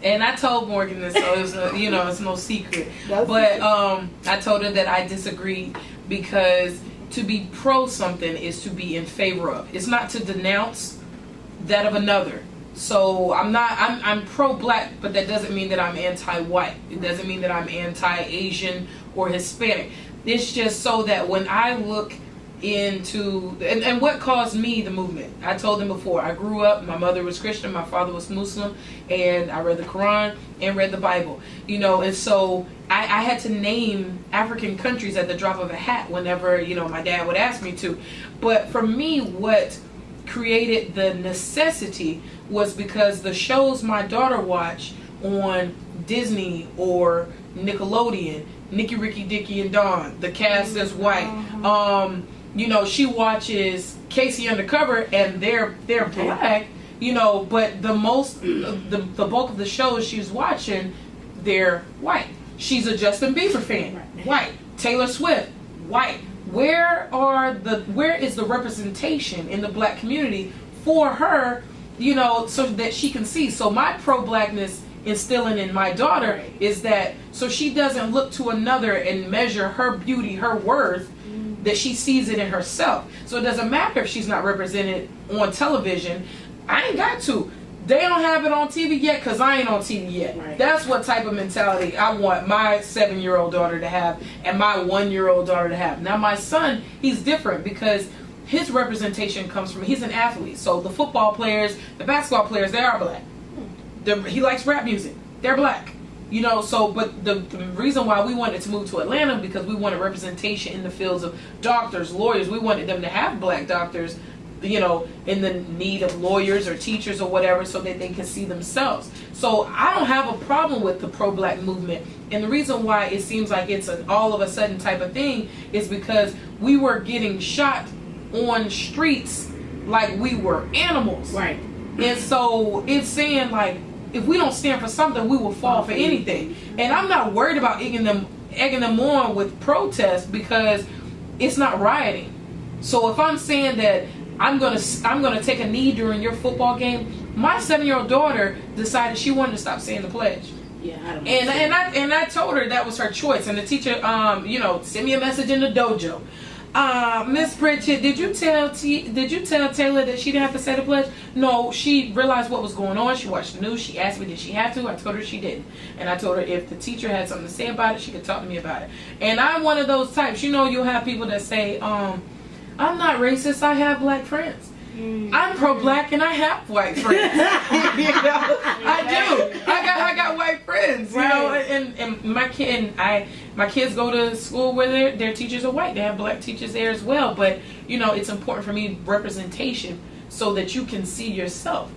A: and I told Morgan this, so it's it's no secret. But I told her that I disagreed, because to be pro something is to be in favor of. It's not to denounce that of another. So I'm pro-Black, but that doesn't mean that I'm anti-white. It doesn't mean that I'm anti-Asian or Hispanic. It's just so that when I look into, and what caused me the movement, I told them before, I grew up, my mother was Christian, my father was Muslim, and I read the Quran and read the Bible, and so I had to name African countries at the drop of a hat whenever, my dad would ask me to. But for me, what created the necessity was because the shows my daughter watched on Disney or Nickelodeon, Nicky, Ricky, Dicky, and Dawn, the cast is white. She watches Casey Undercover, and they're Black, but the bulk of the shows she's watching, they're white. She's a Justin Bieber fan, white. Taylor Swift, white. Where is the representation in the Black community for her, so that she can see? So my pro-Blackness instilling in my daughter is that so she doesn't look to another and measure her beauty, her worth, that she sees it in herself. So it doesn't matter if she's not represented on television. I ain't got to. They don't have it on TV yet because I ain't on TV yet. Right. That's what type of mentality I want my 7-year-old daughter to have and my 1-year-old daughter to have. Now my son, he's different because his representation comes from, he's an athlete. So the football players, the basketball players, they are Black. He likes rap music. They're Black. But the reason why we wanted to move to Atlanta, because we wanted representation in the fields of doctors, lawyers. We wanted them to have Black doctors, in the need of lawyers or teachers or whatever, so that they can see themselves. So I don't have a problem with the pro-Black movement. And the reason why it seems like it's an all of a sudden type of thing is because we were getting shot on streets like we were animals.
B: Right.
A: And so it's saying like, if we don't stand for something, we will fall for anything. And I'm not worried about egging them on with protests because it's not rioting. So if I'm saying that I'm gonna take a knee during your football game, my 7-year-old daughter decided she wanted to stop saying the pledge.
B: Yeah, I don't know.
A: And I told her that was her choice. And the teacher, sent me a message in the dojo. Miss Pritchett, did you tell Taylor that she didn't have to say the pledge? No, she realized what was going on. She watched the news. She asked me, did she have to? I told her she didn't. And I told her if the teacher had something to say about it, she could talk to me about it. And I'm one of those types. You'll have people that say, I'm not racist. I have black friends. I'm pro-black and I have white friends. I do. I got white friends. And my kids go to school where their teachers are white. They have black teachers there as well. But it's important for me representation so that you can see yourself,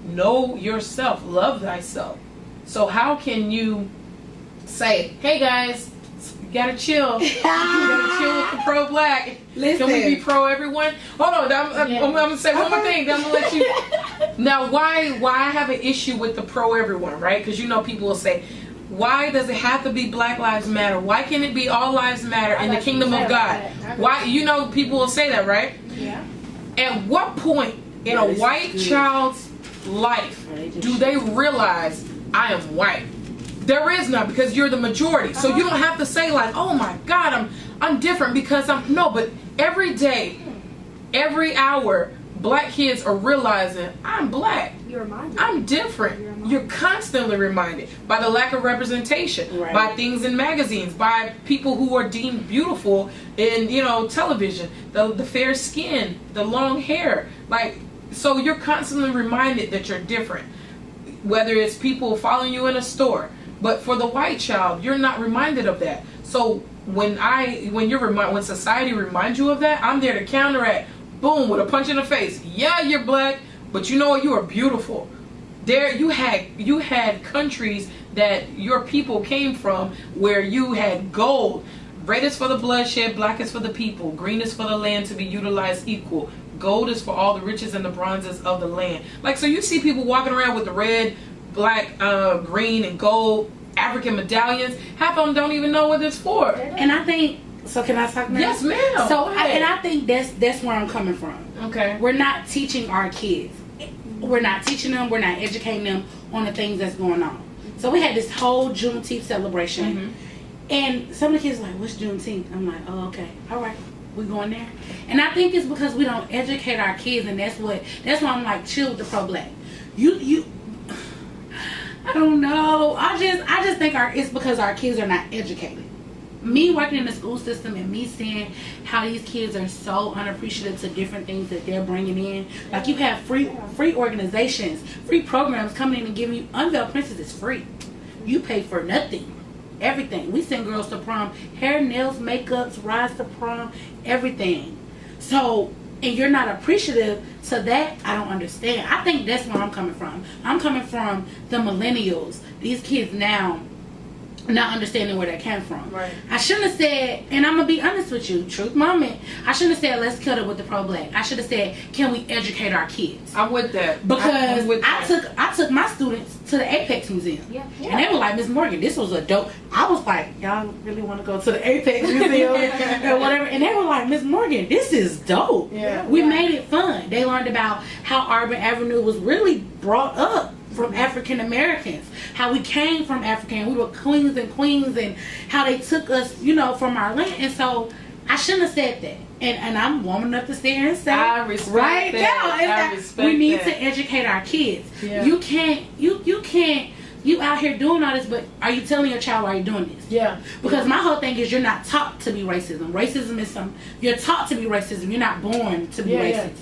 A: know yourself, love thyself. So how can you say, hey guys, you gotta chill. You gotta chill with the pro-black.
B: Listen.
A: Can we be pro everyone? Hold on, I'm gonna say one more thing. Then I'm gonna let you. Now, why I have an issue with the pro everyone, right? Because people will say, why does it have to be Black Lives Matter? Why can't it be all lives matter in the kingdom of God? Why? People will say that, right?
D: Yeah.
A: At what point in a white child's life do they realize I am white? There is none, because you're the majority. So you don't have to say like, oh my God, I'm different because but every day, every hour, black kids are realizing I'm black.
C: You're reminded.
A: I'm different. You're constantly reminded by the lack of representation, by things in magazines, by people who are deemed beautiful in television, the fair skin, the long hair, so you're constantly reminded that you're different. Whether it's people following you in a store. But for the white child, you're not reminded of that. So when society reminds you of that, I'm there to counteract. Boom, with a punch in the face. Yeah, you're black, but you are beautiful. There you had countries that your people came from where you had gold. Red is for the bloodshed, black is for the people, green is for the land to be utilized equal. Gold is for all the riches and the bronzes of the land. So you see people walking around with the red, black, green, and gold African medallions. Half of them don't even know what it's for.
B: And I think, so can I talk now?
A: Yes, ma'am.
B: So, I think that's where I'm coming from.
A: Okay.
B: We're not teaching our kids. We're not teaching them. We're not educating them on the things that's going on. So we had this whole Juneteenth celebration. And some of the kids are like, what's Juneteenth? I'm like, oh, okay. All right. We going there. And I think it's because we don't educate our kids, and that's why I'm like, chill with the pro-black. You I don't know. I just think it's because our kids are not educated. Me working in the school system and me seeing how these kids are so unappreciative to different things that they're bringing in. Like you have free organizations, free programs coming in and giving you Unveiled Princess is free. You pay for nothing. Everything. We send girls to prom, hair, nails, makeups, rides to prom, everything. So, and you're not appreciative to that, I don't understand. I think that's where I'm coming from. I'm coming from the millennials. These kids now not understanding where that came from.
A: Right.
B: I shouldn't have said, and I'm gonna be honest with you, truth moment, I shouldn't have said let's cut it with the pro-black. I should have said, can we educate our kids?
A: I'm with that.
B: Because I took my students to the Apex Museum.
C: Yeah.
B: And they were like, Miss Morgan, this was a dope. I was like, y'all really want to go to the Apex Museum or whatever? And they were like, Miss Morgan, this is dope.
A: Yeah.
B: We made it fun. They learned about how Auburn Avenue was really brought up from African Americans, how we came from African, we were kings and queens, and how they took us, from our land. And so I shouldn't have said that. And I'm warm enough to sit here and say,
A: I respect
B: right
A: that.
B: now,
A: I respect
B: we need
A: that.
B: to educate our kids.
A: Yeah.
B: You can't, you out here doing all this, but are you telling your child why you're doing this?
A: Yeah.
B: Because my whole thing is you're not taught to be racism. Racism is you're taught to be racism. You're not born to be racist.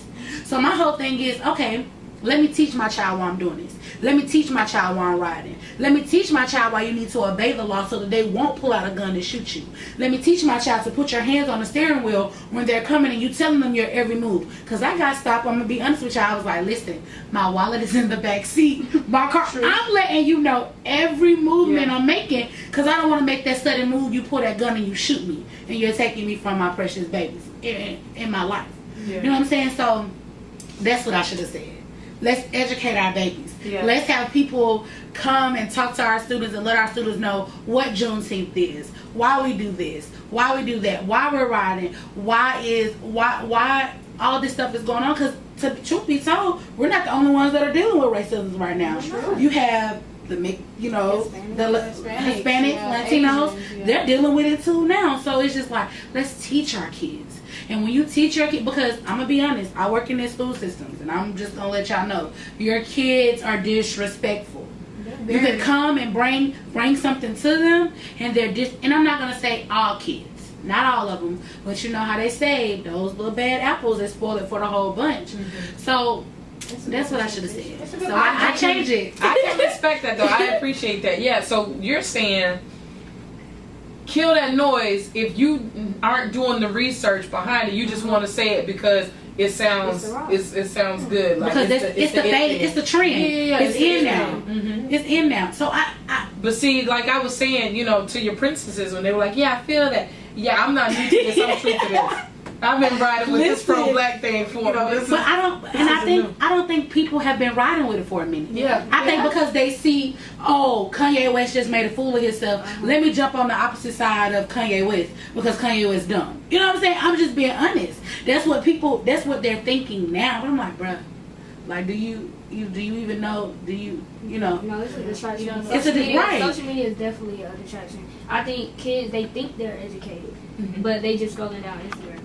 B: So my whole thing is, okay, let me teach my child why I'm doing this. Let me teach my child why I'm riding. Let me teach my child why you need to obey the law so that they won't pull out a gun and shoot you. Let me teach my child to put your hands on the steering wheel when they're coming and you telling them your every move. Because I got stopped. I'm going to be honest with y'all. I was like, listen, my wallet is in the back seat. My car. I'm letting you know every movement I'm making because I don't want to make that sudden move. You pull that gun and you shoot me. And you're taking me from my precious babies in my life.
A: Yeah.
B: You know what I'm saying? So that's what I should have said. let's educate our babies.
A: Yeah.
B: Let's have people come and talk to our students and let our students know what Juneteenth is, why we do this, why we do that, why we're riding, why all this stuff is going on. Because to truth be told, we're not the only ones that are dealing with racism right now. You have the Hispanics, Latinos, they're dealing with it too now. So it's just like, let's teach our kids. And when you teach your kids, because I'm gonna be honest, I work in the school systems, and I'm just gonna let y'all know, your kids are disrespectful. You can come and bring something to them, and and I'm not gonna say all kids, not all of them, but you know how they say those little bad apples, they spoil it for the whole bunch. So that's what I should have said. So I changed it.
A: I can respect that though. I appreciate that. Yeah. So you're saying kill that noise if you aren't doing the research behind it. You just want to say it because it sounds it sounds good. Like
B: because it's the trend.
A: Yeah,
B: it's in now. It's in now. So I
A: but see, like I was saying, you know, to your princesses when they were like, yeah, I feel that. Yeah, I'm not new to this. I'm true to this. I've been riding with this pro-black thing for
B: but I don't think people have been riding with it for a minute.
A: Yeah.
B: I think because they see, oh, Kanye West just made a fool of himself. Let me jump on the opposite side of Kanye West because Kanye West dumb. You know what I'm saying? I'm just being honest. That's what they're thinking now. But I'm like, bruh, like, do you even know? Do you know?
C: No, it's a distraction.
B: Right.
C: Social media is definitely a distraction. I think kids, they think they're educated, but they just scrolling down Instagram.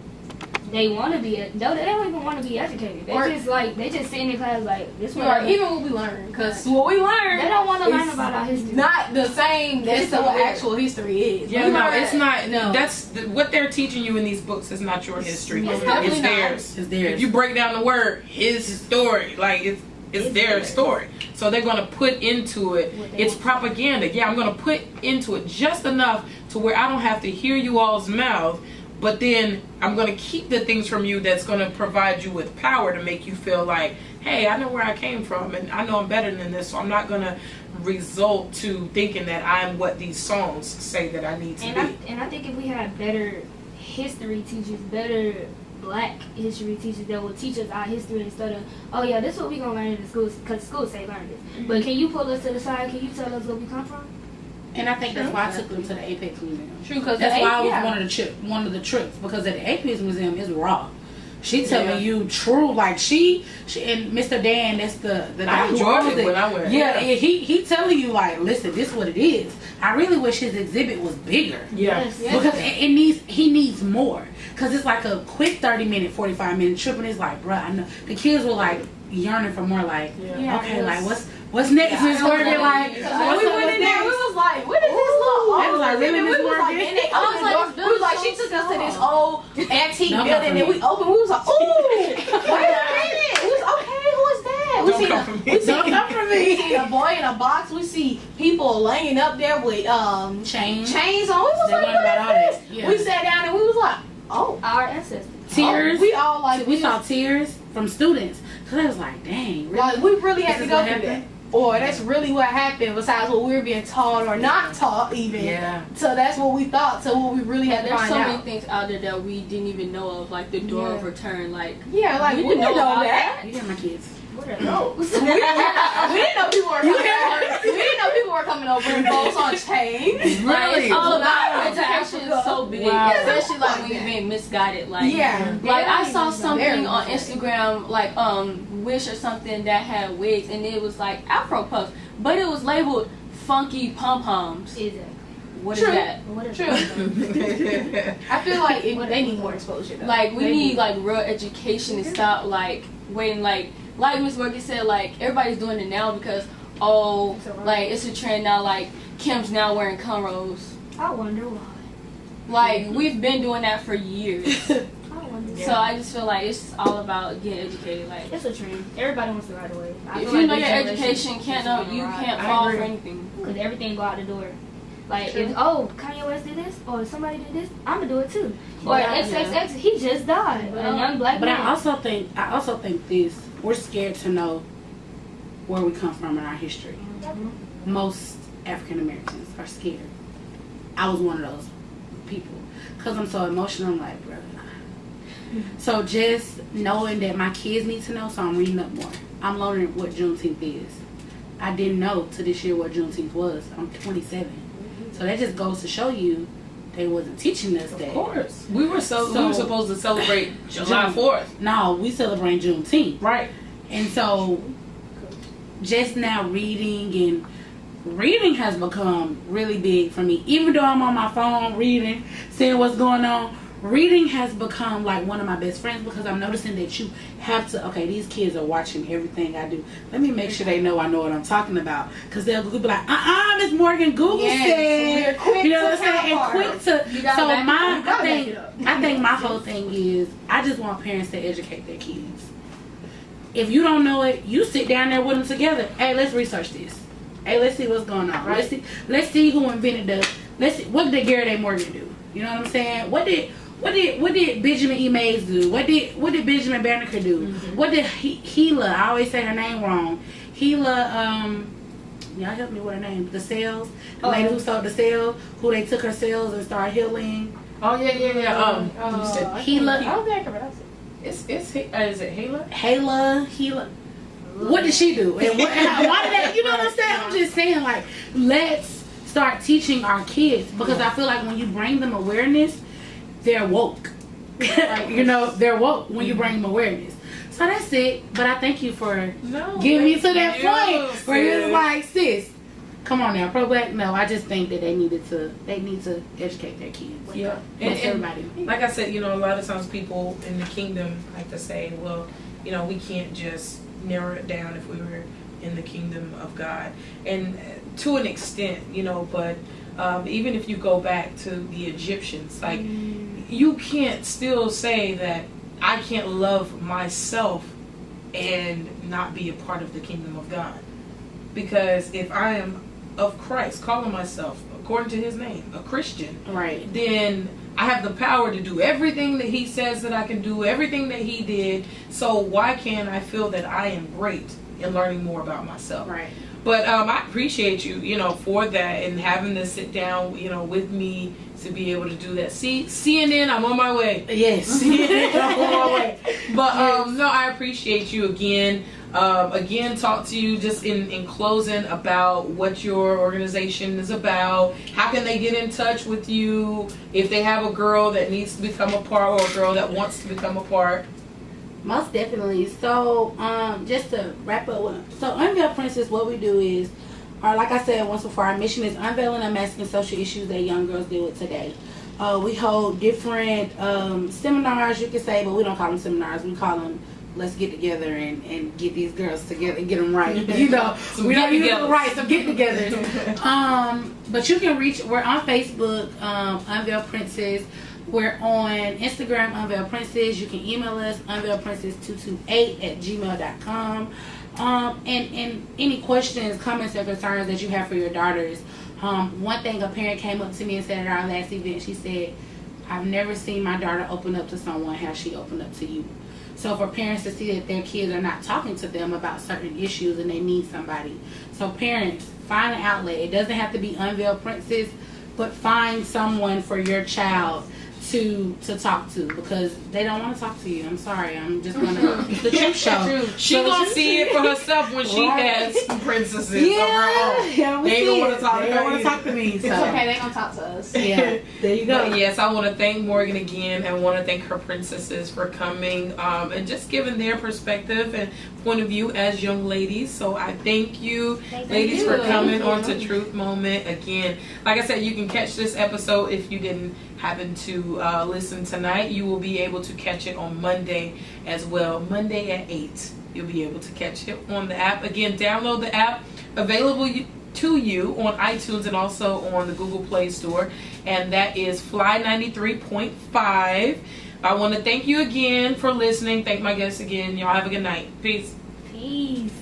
C: They want to be, no, they don't even want to be educated. They just sit in class like, this one.
D: Even what we learn, because what we learn,
C: they don't want to learn about our history.
D: Not the same. That's what actual history is.
A: Yeah, no, it's not. No, that's what they're teaching you in these books is not your history. It's theirs. It's theirs. If you break down the word, his story, like it's their story. So they're going to put into it. It's propaganda. Yeah, I'm going to put into it just enough to where I don't have to hear you all's mouth. But then I'm going to keep the things from you that's going to provide you with power to make you feel like, hey, I know where I came from and I know I'm better than this. So I'm not going to result to thinking that I'm what these songs say that I need to be.
C: And I think if we had better history teachers, better black history teachers that will teach us our history instead of, oh yeah, this is what we're going to learn in the schools because schools say learn this. But can you pull us to the side? Can you tell us where we come from?
B: And I think that's why I took them to the Apex Museum.
D: True, because
B: that's why I was one of the trips because at the Apex Museum is raw. She telling you true, like she and Mr. Dan, that's the guy who owns it.
A: When I went.
B: Yeah, he telling you like, listen, this is what it is. I really wish his exhibit was bigger.
A: Yes.
B: Because he needs more. Because it's like a quick 30-minute, 45-minute trip, and it's like, bruh, I know the kids were like yearning for more. Like, okay, like what's next, Miss Morgan? Like,
D: when we went in there, we was like, what is this little old?
B: They was like, really, Miss Morgan?
D: We was like, she took us to this old antique building, and we opened. We was like, ooh, wait a minute. We was okay. Who is that?
A: Don't come for me.
D: We see a boy in a box. We see people laying up there with chains on. We was like, what is this?
B: Yeah.
D: We sat down and we was like, oh,
C: our ancestors.
B: Tears.
D: We all like
B: we saw tears from students. So they was like, dang, really?
D: Like, we really had to go through that. Or that's really what happened besides what we were being taught or not taught even.
A: Yeah.
D: So that's what we thought. So what we really had to
E: there's
D: find
E: so
D: out.
E: many things out there that we didn't even know of, like the door of return. Like
D: we didn't know that.
B: You hear my kids?
C: What are those?
D: we didn't know people were coming over. We didn't know people were coming over and bolts on chains.
E: Really? It's all about
D: Wow.
E: education is so big,
A: Wow.
E: especially like when you're being misguided. Like like I saw something on Instagram, like Wish or something that had wigs, and it was like Afro puffs, but it was labeled funky pom poms.
C: Exactly.
E: What is that?
C: What is
D: True. I feel like they need more exposure though.
E: Like we need like real education and stop like waiting like Miss Morgan said, like everybody's doing it now because like it's a trend now, like Kim's now wearing cornrows.
C: I wonder why.
E: Like we've been doing that for years.
C: I wonder.
E: So I just feel like it's all about getting educated. Like
C: It's a trend. Everybody wants to ride away.
E: if you know your education, you can't fall for anything.
C: Because everything go out the door. Like, if Kanye West did this, or somebody did this, I'm gonna do it too. Or XXX, he just died. A young black
B: But
C: man.
B: I also think this. We're scared to know where we come from in our history. Most African Americans are scared. I was one of those people because I'm so emotional. I'm like, bro. So just knowing that my kids need to know, so I'm reading up more. I'm learning what Juneteenth is. I didn't know to this year what Juneteenth was. I'm 27. So that just goes to show you they wasn't teaching us that.
A: Of course. We were supposed to celebrate July 4th.
B: No, we celebrate Juneteenth.
A: Right.
B: And so just now reading has become really big for me. Even though I'm on my phone reading, seeing what's going on, reading has become like one of my best friends because I'm noticing that you have to, okay, these kids are watching everything I do. Let me make sure they know I know what I'm talking about. Because they'll be like, Miss Morgan, Google said. You know what I'm saying? And quick to. So I think my whole thing is, I just want parents to educate their kids. If you don't know it, you sit down there with them together. Hey, let's research this. Hey, let's see what's going on. Right. Let's see who invented what did Tiaera Morgan do? You know what I'm saying? What did Benjamin E. Mays do? What did Benjamin Banneker do? Mm-hmm. What did Gila? I always say her name wrong. Gila, y'all help me with her name. The cells. The lady who sold the cell, who they took her cells and started healing.
A: Oh yeah.
B: You said Gila.
C: I don't think I can pronounce it.
A: Is it Hala?
B: Gila. What did she do? And why did that? You know what I'm saying? I'm just saying, like, let's start teaching our kids because I feel like when you bring them awareness, they're woke. You know, they're woke when you bring them awareness. So that's it. But I thank you for getting me to that point where you're like, sis, come on now, pro black. No, I just think that they need to educate their kids.
A: Yeah,
B: and everybody.
A: Like I said, you know, a lot of times people in the kingdom like to say, well, you know, we can't just narrow it down if we were in the kingdom of God, and to an extent, you know, but even if you go back to the Egyptians, like you can't still say that I can't love myself and not be a part of the kingdom of God, because if I am of Christ, calling myself according to his name a Christian,
B: right, then
A: I have the power to do everything that he says that I can do, everything that he did. So why can't I feel that I am great in learning more about myself?
B: Right.
A: But I appreciate you, you know, for that and having to sit down, you know, with me to be able to do that. See, CNN, I'm on my way.
B: Yes.
A: CNN, I'm on my way. But no, I appreciate you again. Again, talk to you just in closing about what your organization is about. How can they get in touch with you if they have a girl that needs to become a part or a girl that wants to become a part?
B: Most definitely. So, just to wrap up, Unveil Princess, what we do is, or like I said once before, our mission is unveiling unmasking social issues that young girls deal with today. We hold different seminars, you could say, but we don't call them seminars. We call them let's get together and get these girls together, get them right. You know, we don't use the right, so get together. But you can we're on Facebook, Unveil Princess. We're on Instagram, Unveil Princess. You can email us, unveilprincess228@gmail.com. And any questions, comments, or concerns that you have for your daughters. One thing, a parent came up to me and said at our last event, she said, I've never seen my daughter open up to someone how she opened up to you. So for parents to see that their kids are not talking to them about certain issues and they need somebody. So parents, find an outlet. It doesn't have to be Unveil Princess, but find someone for your child to talk to, because they don't want to talk to you. I'm sorry. I'm just going to... It's the truth show.
A: She going to see it for herself when she has princesses of her own.
B: Yeah,
A: they don't want to talk to her.
B: They don't want to talk to me. So.
D: It's okay. They going to talk to us.
B: Yeah. There you go.
A: But yes, I want to thank Morgan again and want to thank her princesses for coming and just giving their perspective and point of view as young ladies. So I thank you, ladies, for coming on to Truth Moment again. Like I said, you can catch this episode if you didn't happen to listen tonight. You will be able to catch it on Monday as well. Monday at 8. You'll be able to catch it on the app. Again, download the app. Available to you on iTunes and also on the Google Play Store. And that is Fly 93.5. I want to thank you again for listening. Thank my guests again. Y'all have a good night. Peace.
C: Peace.